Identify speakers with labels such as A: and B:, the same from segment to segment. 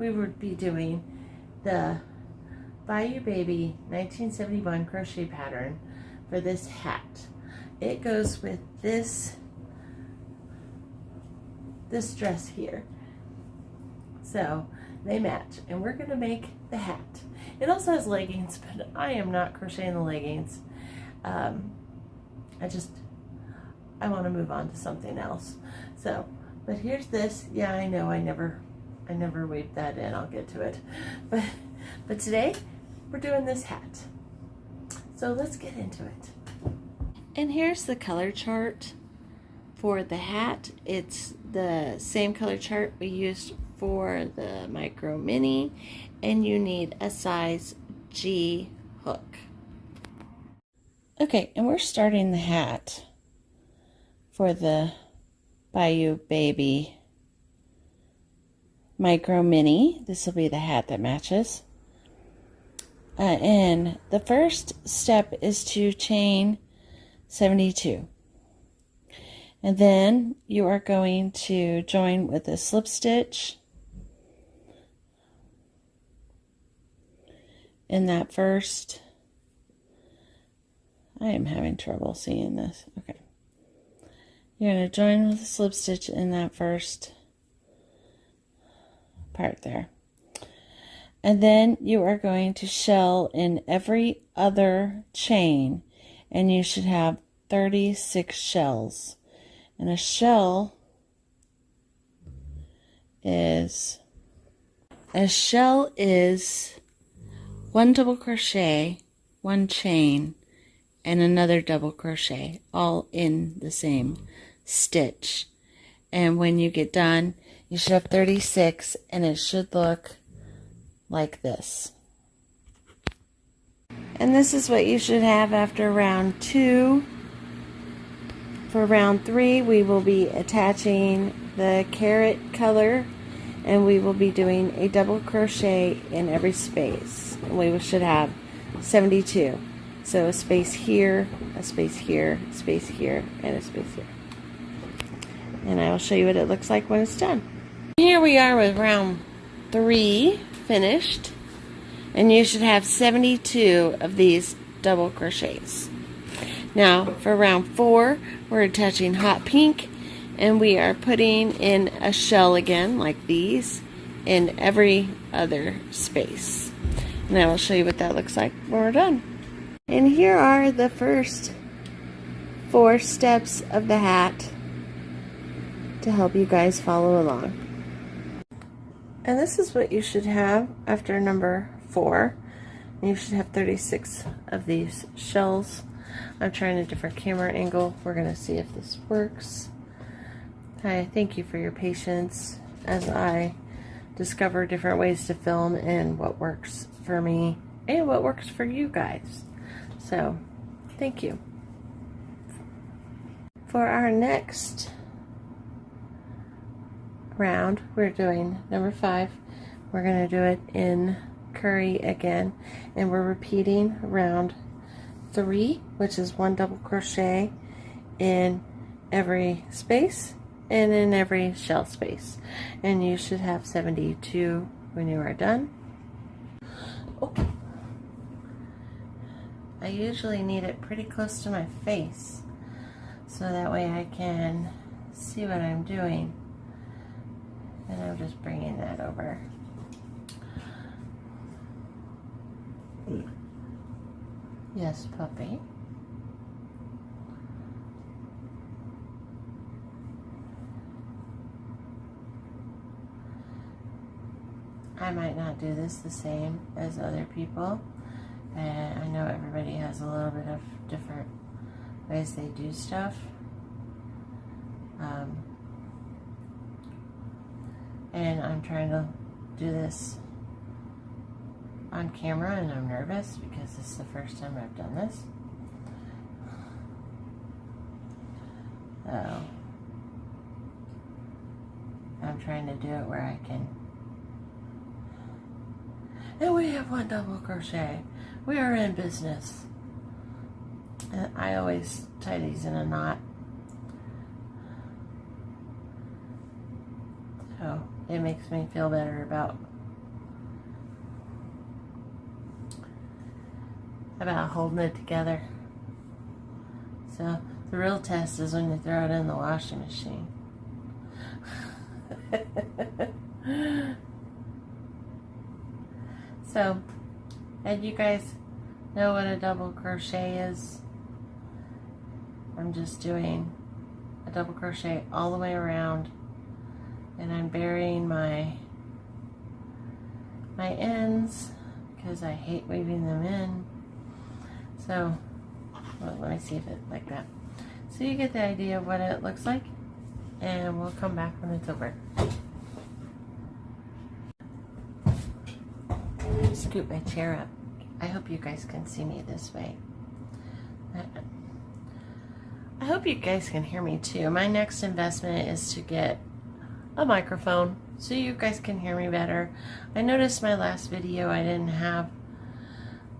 A: we would be doing the Bayou Baby 1971 crochet pattern for this hat. It goes with this dress here. So they match, and we're gonna make the hat. It also has leggings, but I am not crocheting the leggings. I want to move on to something else. So, but here's this. Yeah, I know I never weaved that in. I'll get to it. But today we're doing this hat. So let's get into it. And here's the color chart for the hat. It's the same color chart we used for the micro mini, and you need a size G hook. Okay, and we're starting the hat for the Bayou Baby micro mini. This will be the hat that matches. And the first step is to chain 72. And then you are going to join with a slip stitch in that first. I am having trouble seeing this. Okay. You're going to join with a slip stitch in that first part there. And then you are going to shell in every other chain, and you should have 36 shells. And a shell is one double crochet, one chain, and another double crochet, all in the same stitch. And when you get done, you should have 36, and it should look like this. And this is what you should have after round 2. For round 3, we will be attaching the carrot color, and we will be doing a double crochet in every space. And we should have 72. So a space here, a space here, a space here, and a space here. And I will show you what it looks like when it's done. Here we are with round 3 finished, and you should have 72 of these double crochets. Now for round 4, we're attaching hot pink, and we are putting in a shell again like these in every other space. And I will show you what that looks like when we're done. And here are the first 4 steps of the hat to help you guys follow along. And this is what you should have after number 4. You should have 36 of these shells. I'm trying a different camera angle. We're going to see if this works. Hi, thank you for your patience as I discover different ways to film and what works for me and what works for you guys. So, thank you. For our next round, we're doing number 5. We're going to do it in curry again, and we're repeating round 3, which is 1 double crochet in every space and in every shell space, and you should have 72 when you are done. Okay. I usually need it pretty close to my face so that way I can see what I'm doing, and I'm just bringing that over. Yes, puppy. I might not do this the same as other people, and I know everybody has a little bit of different ways they do stuff. And I'm trying to do this on camera, and I'm nervous because this is the first time I've done this. So I'm trying to do it where I can. And we have 1 double crochet. We are in business. And I always tie these in a knot. So it makes me feel better about about holding it together. So the real test is when you throw it in the washing machine. So, and you guys know what a double crochet is? I'm just doing a double crochet all the way around, and I'm burying my ends because I hate weaving them in. So, well, let me see if it's like that. So you get the idea of what it looks like, and we'll come back when it's over. Scoop my chair up. I hope you guys can see me this way. I hope you guys can hear me too. My next investment is to get a microphone so you guys can hear me better. I noticed my last video I didn't have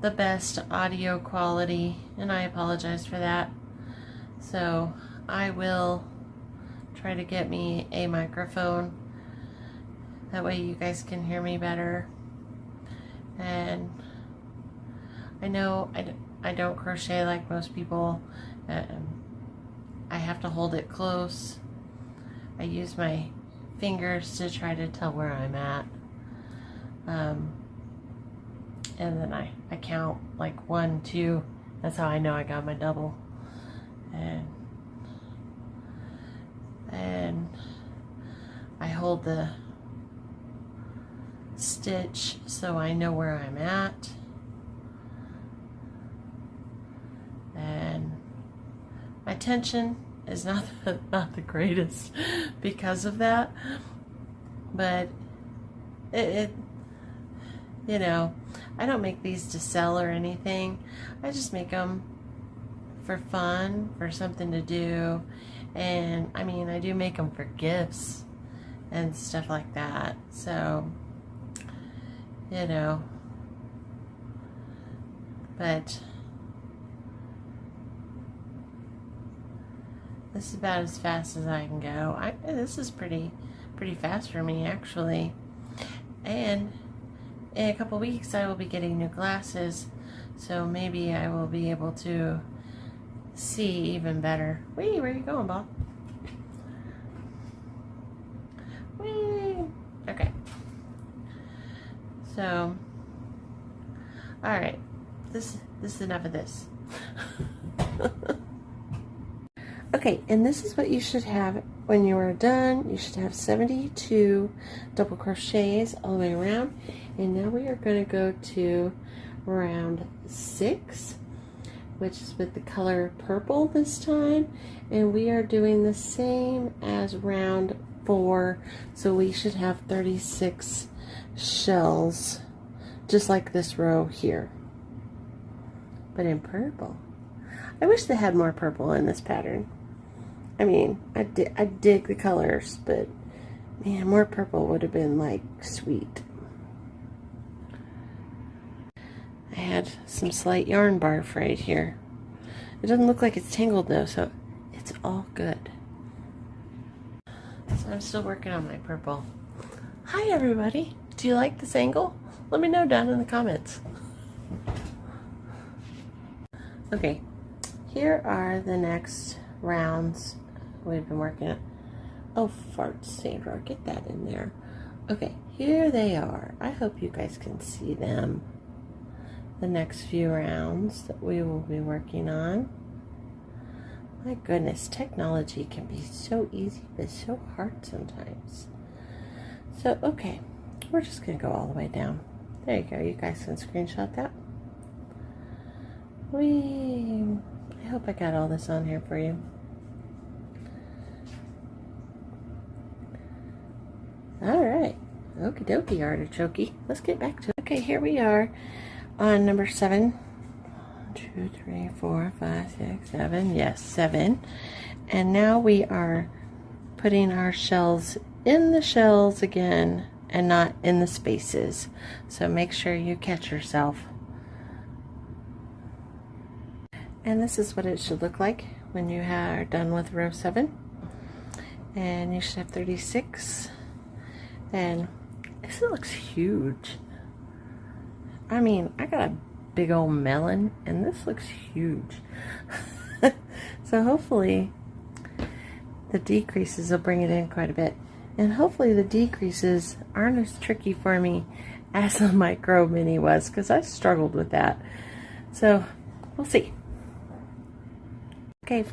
A: the best audio quality, and I apologize for that. So I will try to get me a microphone. That way you guys can hear me better. And I know I don't crochet like most people. I have to hold it close. I use my fingers to try to tell where I'm at. And then I count like 1, 2. That's how I know I got my double. And I hold the stitch so I know where I'm at. And my tension is not the greatest because of that, but it you know, I don't make these to sell or anything. I just make them for fun, for something to do. And I mean, I do make them for gifts and stuff like that. So, you know, but this is about as fast as I can go. This is pretty fast for me, actually. And in a couple weeks I will be getting new glasses, so maybe I will be able to see even better. Whee, where are you going, Bob? Whee! Okay. So, alright. This is enough of this. Okay, and this is what you should have when you are done. You should have 72 double crochets all the way around. And now we are going to go to round 6, which is with the color purple this time. And we are doing the same as round 4. So we should have 36 shells, just like this row here, but in purple. I wish they had more purple in this pattern. I mean, I dig the colors, but man, more purple would have been like sweet. I had some slight yarn barf right here. It doesn't look like it's tangled though, so it's all good. So I'm still working on my purple. Hi everybody, do you like this angle? Let me know down in the comments. Okay, here are the next rounds we've been working on. Oh, farts, Sandra, get that in there. Okay, here they are. I hope you guys can see them. The next few rounds that we will be working on. My goodness, technology can be so easy, but so hard sometimes. So, okay, we're just going to go all the way down. There you go. You guys can screenshot that. I hope I got all this on here for you. Alright, okie dokie artichoke. Let's get back to it. Okay, here we are on number 7. 1, 2, 3, 4, 5, 6, 7. Yes, 7. And now we are putting our shells in the shells again and not in the spaces. So make sure you catch yourself. And this is what it should look like when you are done with row 7. And you should have 36. And this looks huge. I mean, I got a big old melon, and this looks huge. So hopefully the decreases will bring it in quite a bit. And hopefully the decreases aren't as tricky for me as the micro mini was, because I struggled with that. So we'll see. Okay,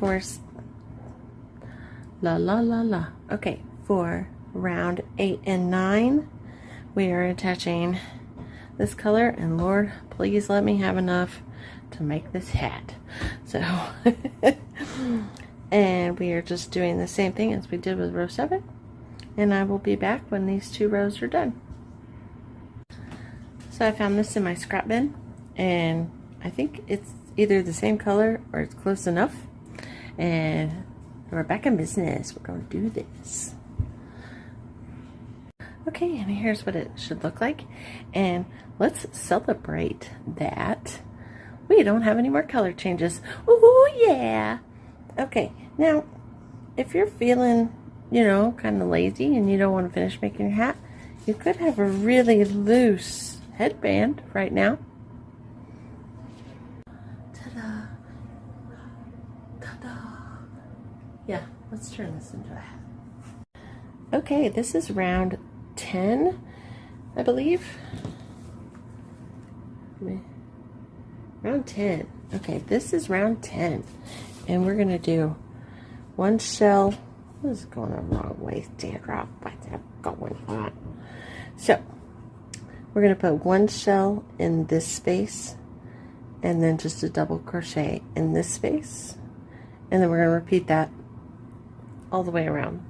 A: Okay, for round 8 and 9, we are attaching this color, and Lord, please let me have enough to make this hat. So, and we are just doing the same thing as we did with row 7, and I will be back when these 2 rows are done. So I found this in my scrap bin, and I think it's either the same color or it's close enough, and we're back in business. We're going to do this. Okay, and here's what it should look like, and let's celebrate that we don't have any more color changes. Ooh, yeah. Okay, now, if you're feeling, you know, kind of lazy and you don't want to finish making your hat, you could have a really loose headband right now. Ta-da. Ta-da. Yeah, let's turn this into a hat. Okay, this is round 10, I believe. Round 10. Okay, this is round 10. And we're going to do 1 shell. What is going the wrong way? Teardrop. What's going on? So, we're going to put 1 shell in this space, and then just a double crochet in this space. And then we're going to repeat that all the way around.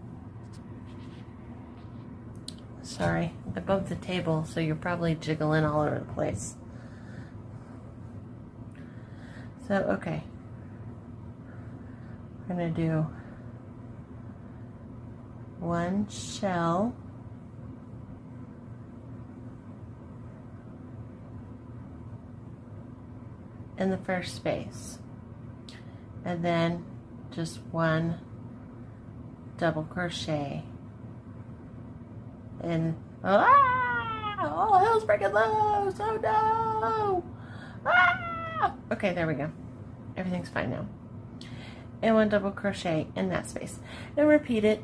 A: Sorry, I bumped the table, so you're probably jiggling all over the place. So, okay. We're going to do 1 shell in the first space, and then just 1 double crochet, and all hell's breaking loose. Oh no! Okay, there we go. Everything's fine now. And 1 double crochet in that space, and repeat it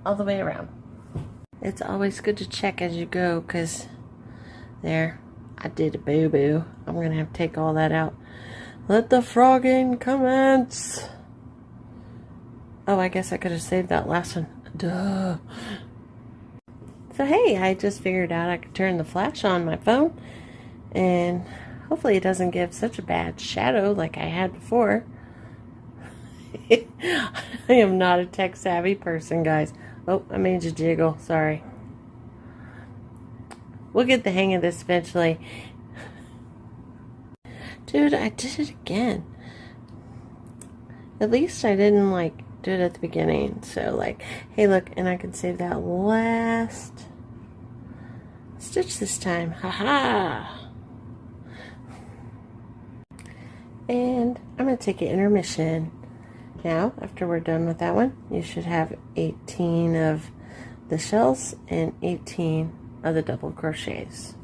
A: all the way around. It's always good to check as you go, because there, I did a boo-boo. I'm gonna have to take all that out. Let the frogging commence. Oh, I guess I could have saved that last one. Duh. So hey, I just figured out I could turn the flash on my phone, and hopefully it doesn't give such a bad shadow like I had before. I am not a tech savvy person, guys. Oh, I made you jiggle. Sorry. We'll get the hang of this eventually. Dude, I did it again. At least I didn't do it at the beginning. So hey, look, and I can save that last stitch this time. Haha. And I'm going to take an intermission. Now, after we're done with that one, you should have 18 of the shells and 18 of the double crochets.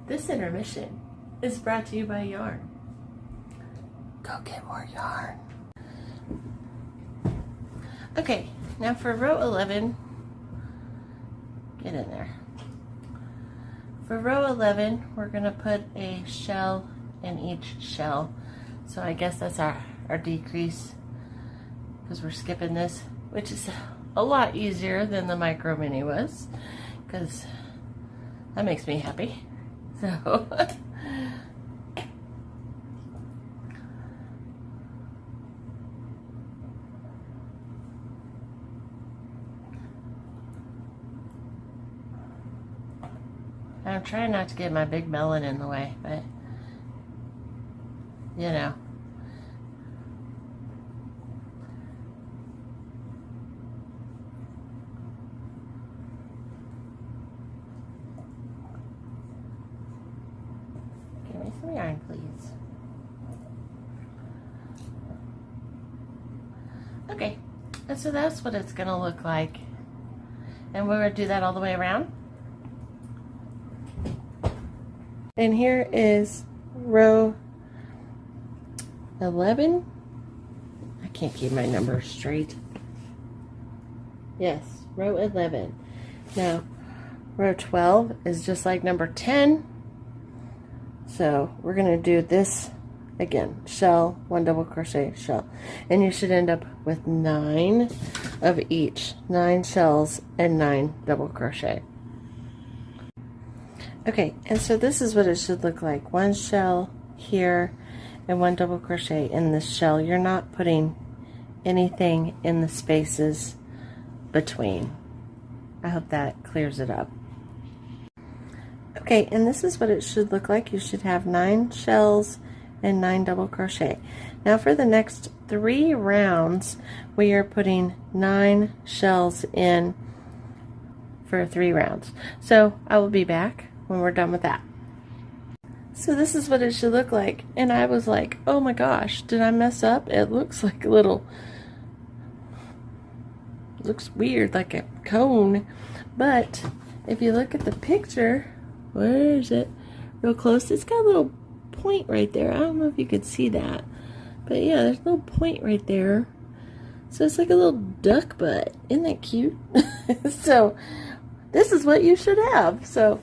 A: This intermission is brought to you by yarn. Go get more yarn. Okay, now for row 11, get in there. For row 11, we're going to put a shell in each shell. So I guess that's our decrease, because we're skipping this, which is a lot easier than the micro mini was, because that makes me happy. So I'm trying not to get my big melon in the way, but you know. Give me some yarn, please. Okay, and so that's what it's gonna look like. And we're gonna do that all the way around. And here is row 11. I can't keep my numbers straight. Yes, row 11. Now, row 12 is just like number 10. So we're going to do this again. Shell, 1 double crochet, shell. And you should end up with 9 of each. 9 shells and 9 double crochet. Okay, and so this is what it should look like. 1 shell here and 1 double crochet in this shell. You're not putting anything in the spaces between. I hope that clears it up. Okay, and this is what it should look like. You should have 9 shells and 9 double crochet. Now for the next 3 rounds, we are putting 9 shells in for 3 rounds. So I will be back when we're done with that. So this is what it should look like. And I was like, oh my gosh, did I mess up? It looks like a little, looks weird, like a cone. But if you look at the picture, where is it? Real close, it's got a little point right there. I don't know if you could see that. But yeah, there's a little point right there. So it's like a little duck butt. Isn't that cute? So this is what you should have. So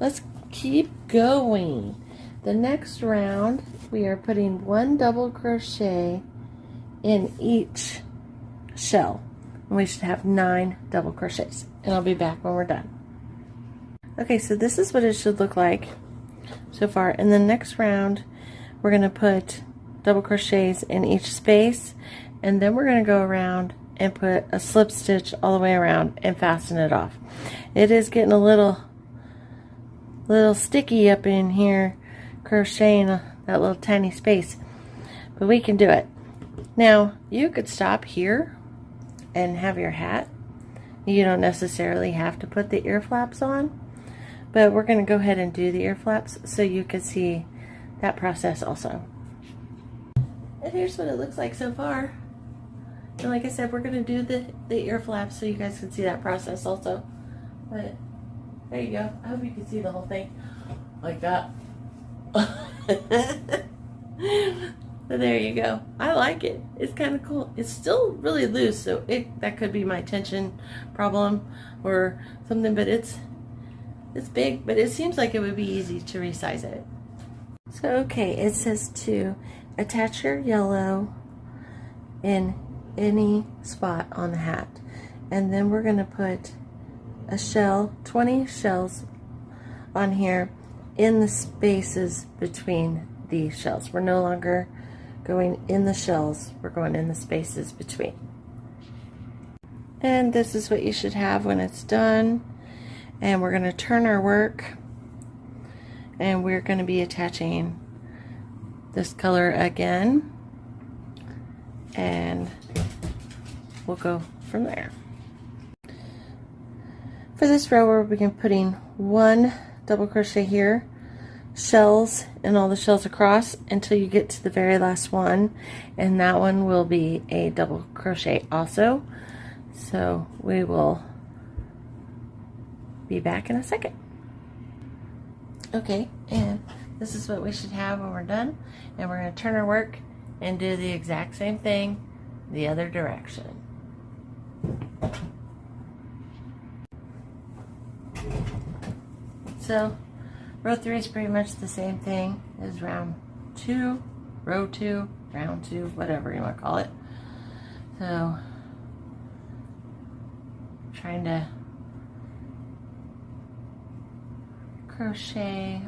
A: let's keep going. The next round, we are putting 1 double crochet in each shell. And we should have 9 double crochets. And I'll be back when we're done. Okay, so this is what it should look like so far. In the next round, we're going to put double crochets in each space, and then we're going to go around and put a slip stitch all the way around and fasten it off. It is getting a little sticky up in here, crocheting that little tiny space, but we can do it. Now, you could stop here and have your hat. You don't necessarily have to put the ear flaps on, but we're going to go ahead and do the ear flaps so you can see that process also. And here's what it looks like so far. And like I said, we're going to do the ear flaps so you guys can see that process also. But there you go. I hope you can see the whole thing like that. So there you go. I like it. It's kind of cool. It's still really loose, so that could be my tension problem or something, but it's big, but it seems like it would be easy to resize it. So okay, it says to attach your yellow in any spot on the hat, and then we're going to put a shell, 20 shells on here in the spaces between these shells. We're no longer going in the shells, we're going in the spaces between. And this is what you should have when it's done. And we're going to turn our work, and we're going to be attaching this color again, and we'll go from there. For this row, we're begin putting 1 double crochet here, shells and all the shells across until you get to the very last one, and that one will be a double crochet also. So we will be back in a second. Okay, and this is what we should have when we're done, and we're going to turn our work and do the exact same thing the other direction. So row 3 is pretty much the same thing as round 2, row 2, round 2, whatever you want to call it. So trying to crochet.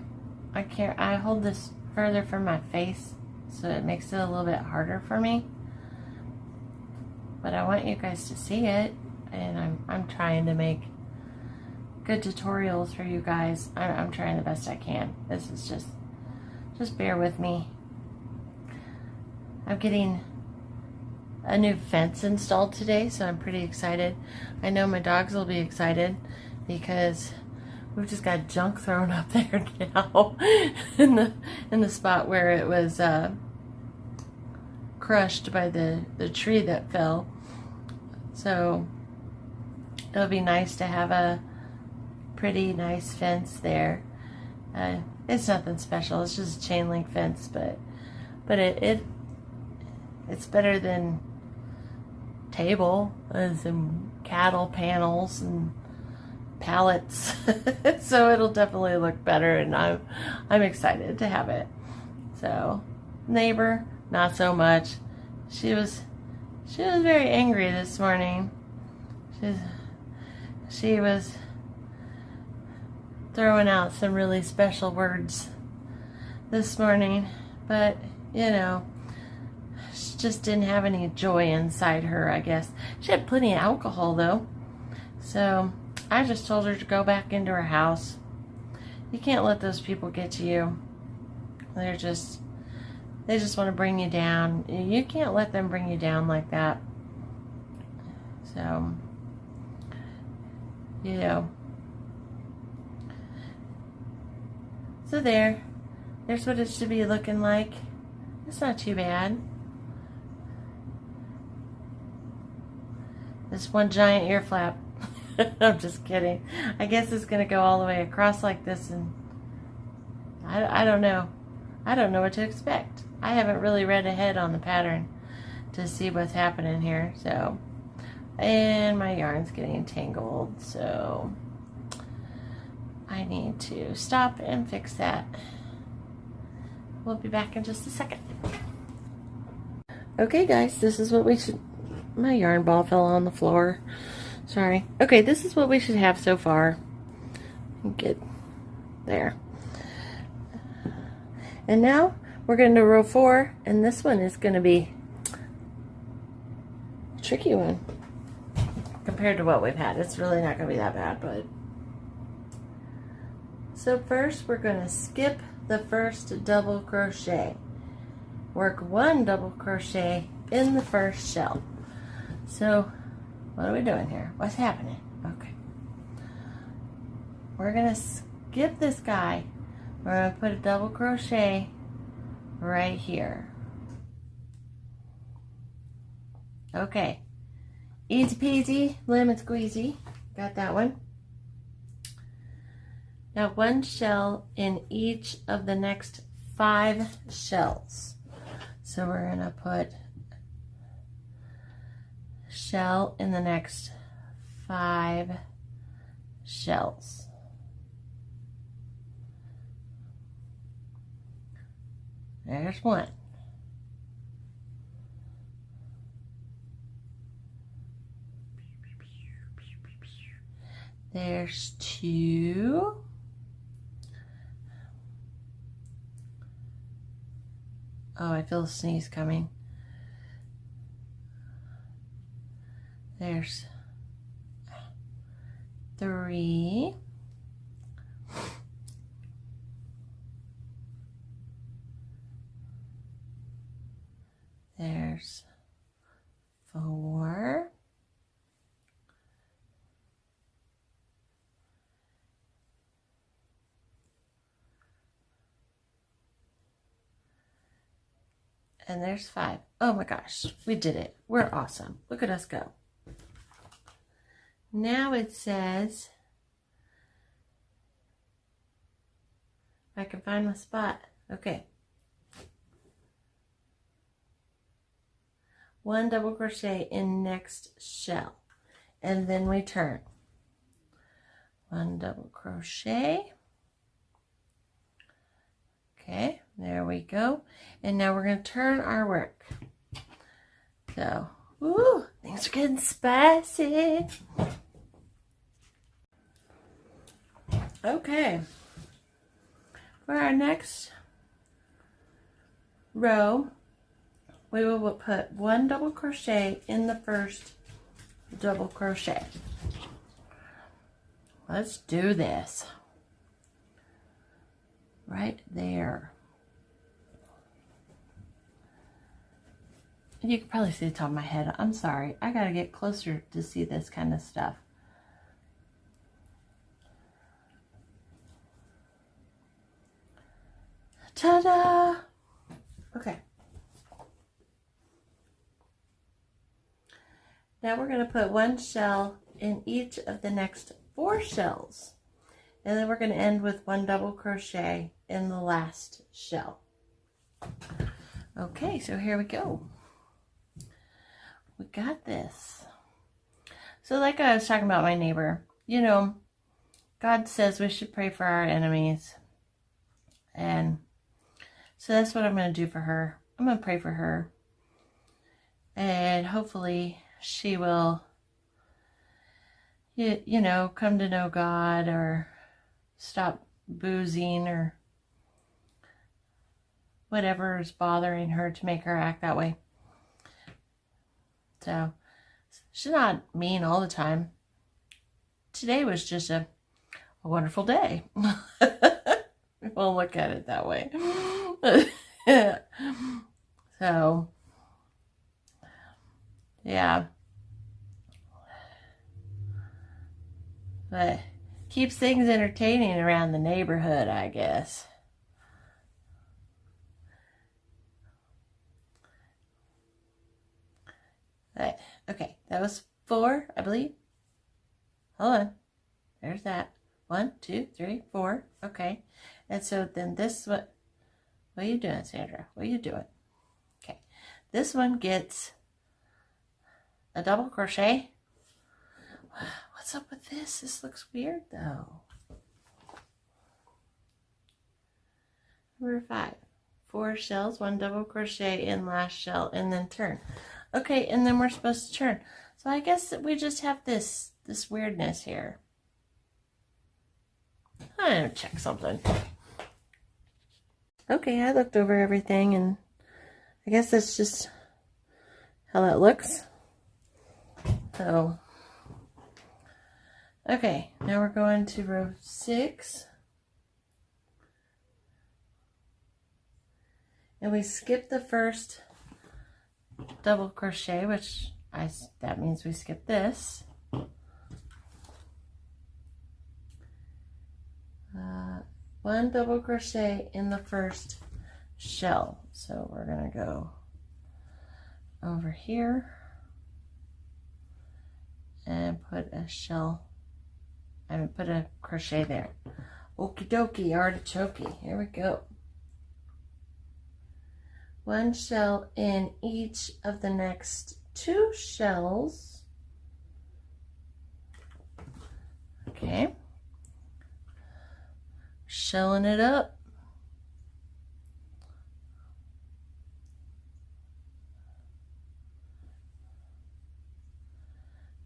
A: I hold this further from my face, so it makes it a little bit harder for me, but I want you guys to see it, and I'm trying to make good tutorials for you guys. I'm trying the best I can. This is just bear with me. I'm getting a new fence installed today, so I'm pretty excited. I know my dogs will be excited because we've just got junk thrown up there now in the spot where it was crushed by the tree that fell. So it'll be nice to have a pretty nice fence there. It's nothing special. It's just a chain link fence, but it's better than table and some cattle panels and pallets. So it'll definitely look better, and I'm excited to have it. So neighbor, not so much. She was very angry this morning. She was throwing out some really special words this morning, but you know, she just didn't have any joy inside her, I guess. She had plenty of alcohol though, so I just told her to go back into her house. You can't let those people get to you. They just want to bring you down. You can't let them bring you down like that. So, you know. So there's what it should be looking like. It's not too bad. This one giant ear flap. I'm just kidding. I guess it's going to go all the way across like this, and I don't know. I don't know what to expect. I haven't really read ahead on the pattern to see what's happening here. So, and my yarn's getting tangled, so I need to stop and fix that. We'll be back in just a second. Okay guys, this is what we should... My yarn ball fell on the floor. Sorry. Okay, this is what we should have so far. Get there. And now we're going to row 4, and this one is going to be a tricky one compared to what we've had. It's really not going to be that bad, but... So first we're going to skip the first double crochet. Work 1 double crochet in the first shell. So what are we doing here? What's happening? Okay. We're going to skip this guy. We're going to put a double crochet right here. Okay. Easy peasy, lemon squeezy. Got that one. Now 1 shell in each of the next 5 shells. So we're going to put shell in the next 5 shells. There's 1. There's 2. Oh, I feel a sneeze coming. There's 3. There's 4. And there's 5. Oh my gosh, we did it. We're awesome. Look at us go. Now it says, if I can find my spot. Okay. 1 double crochet in next shell, and then we turn. 1 double crochet. Okay, there we go. And now we're going to turn our work. So, woo, things are getting spicy. Okay, for our next row, we will put 1 double crochet in the first double crochet. Let's do this. Right there. You can probably see the top of my head. I'm sorry. I gotta get closer to see this kind of stuff. Ta-da! Okay. Now we're going to put 1 shell in each of the next 4 shells. And then we're going to end with 1 double crochet in the last shell. Okay, so here we go. We got this. So like I was talking about my neighbor, you know, God says we should pray for our enemies. And so that's what I'm going to do for her. I'm going to pray for her. And hopefully she will, you know, come to know God or stop boozing or whatever is bothering her to make her act that way. So she's not mean all the time. Today was just a wonderful day. We'll look at it that way. So, yeah. But keeps things entertaining around the neighborhood, I guess. But, okay, that was 4, I believe. Hold on. There's that. 1, 2, 3, 4. Okay. And so then this one, what are you doing, Sandra? What are you doing? Okay. This one gets a double crochet. What's up with this? This looks weird though. Number 5. 4 shells, 1 double crochet in last shell, and then turn. Okay, and then we're supposed to turn. So I guess that we just have this weirdness here. I'm gonna check something. Okay, I looked over everything, and I guess that's just how that looks. So, okay, now we're going to row 6. And we skip the first double crochet, which that means we skip this. 1 double crochet in the first shell. So we're going to go over here and put a crochet there. Okie dokie, artichoke. Here we go. 1 shell in each of the next 2 shells. Okay. Shelling it up.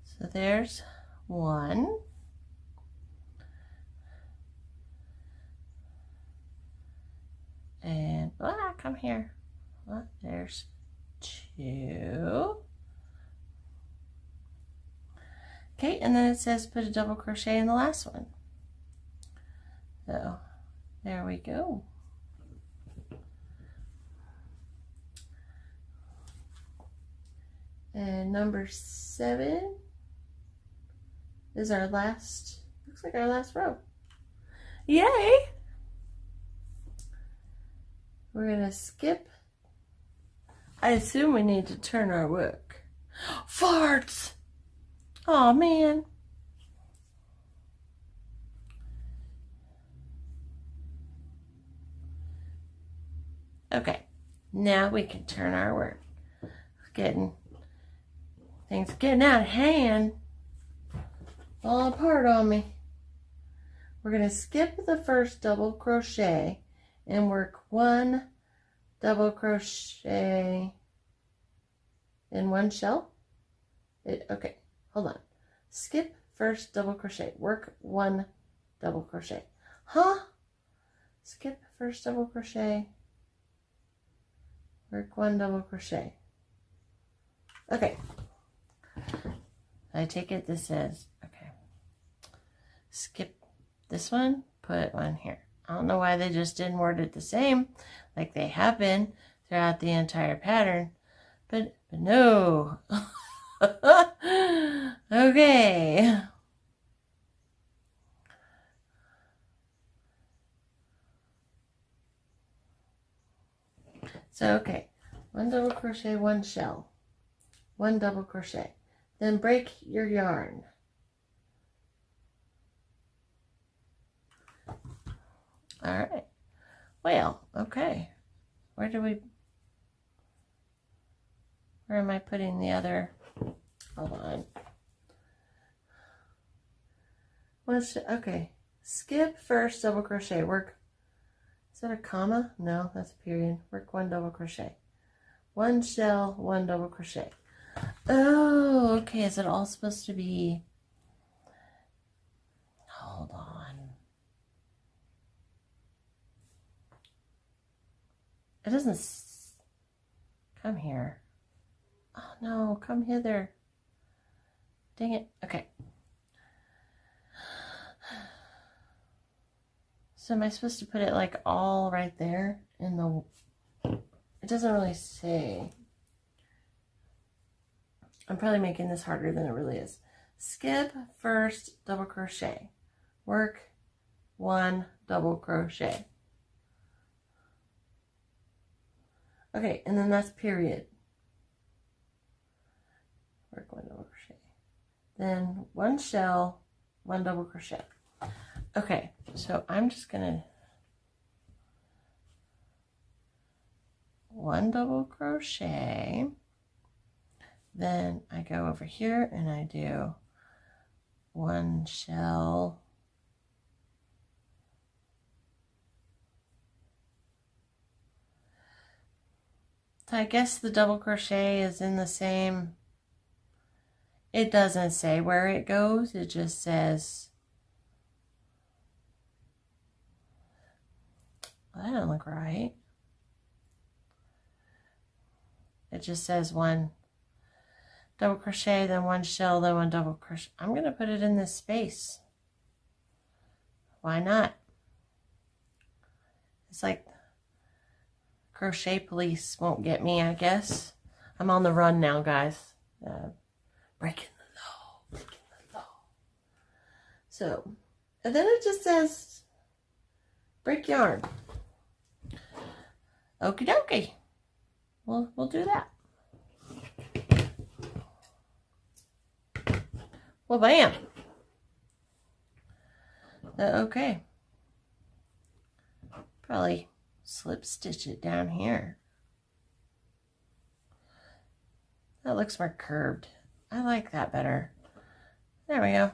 A: So there's 1. And come here. There's 2. Okay, and then it says put a double crochet in the last one. So there we go. And number 7 is our last, looks like our last row. Yay! We're gonna skip. I assume we need to turn our work. Farts! Oh man. Okay, now we can turn our work. Things getting out of hand. Falling apart on me. We're going to skip the first double crochet and work 1 double crochet in 1 shell. Okay, hold on. Skip first double crochet. Work 1 double crochet. Huh? Skip first double crochet. Work 1 double crochet. Okay. I take it this says, okay. Skip this one, put 1 here. I don't know why they just didn't word it the same, like they have been throughout the entire pattern, but no. Okay. So, okay, 1 double crochet, 1 shell, 1 double crochet, then break your yarn. All right, Whale. Okay. Where am I putting the other? Hold on. Okay. Skip first double crochet. Work. Is that a comma? No, that's a period. Work 1 double crochet. 1 shell, 1 double crochet. Oh, okay. Is it all supposed to be? Hold on. It doesn't come here. Oh no, come hither. Dang it. Okay. So am I supposed to put it like all right there in the, it doesn't really say. I'm probably making this harder than it really is. Skip first double crochet. Work 1 double crochet. Okay, and then that's period. Work 1 double crochet. Then 1 shell, 1 double crochet. Okay, so I'm just gonna 1 double crochet. Then I go over here and I do 1 shell, so I guess the double crochet is in the same, it doesn't say where it goes, it just says, well, that doesn't look right. It just says 1 double crochet, then 1 shell, then 1 double crochet. I'm going to put it in this space. Why not? It's like crochet police won't get me, I guess. I'm on the run now, guys. Breaking the law. Breaking the law. So, and then it just says break yarn. Okie dokie. We'll do that. Well, bam. Okay. Probably slip stitch it down here. That looks more curved. I like that better. There we go.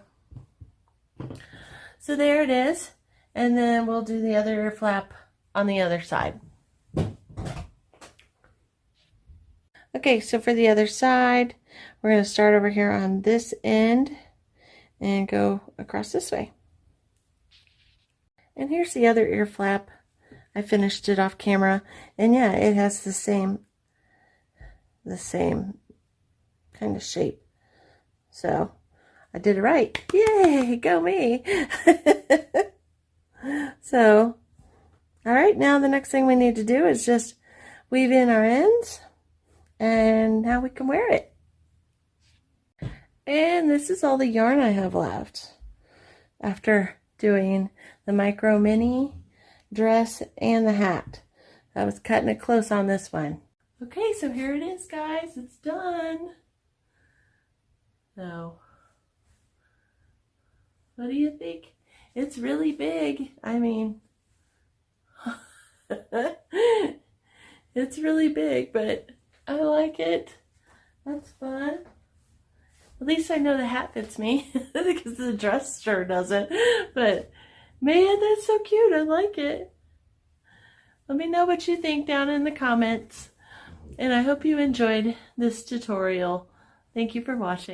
A: So there it is. And then we'll do the other flap on the other side. Okay, so for the other side, we're going to start over here on this end and go across this way. And here's the other ear flap. I finished it off camera, and yeah, it has the same kind of shape. So I did it right. Yay, go me. So, all right, now the next thing we need to do is just weave in our ends, and now we can wear it. And this is all the yarn I have left after doing the micro mini dress and the hat. I was cutting it close on this one. Okay, so here it is, guys. It's done. So, what do you think? It's really big. I mean, it's really big, but I like it. That's fun. At least I know the hat fits me because the dress sure doesn't. But man, that's so cute. I like it. Let me know what you think down in the comments. And I hope you enjoyed this tutorial. Thank you for watching.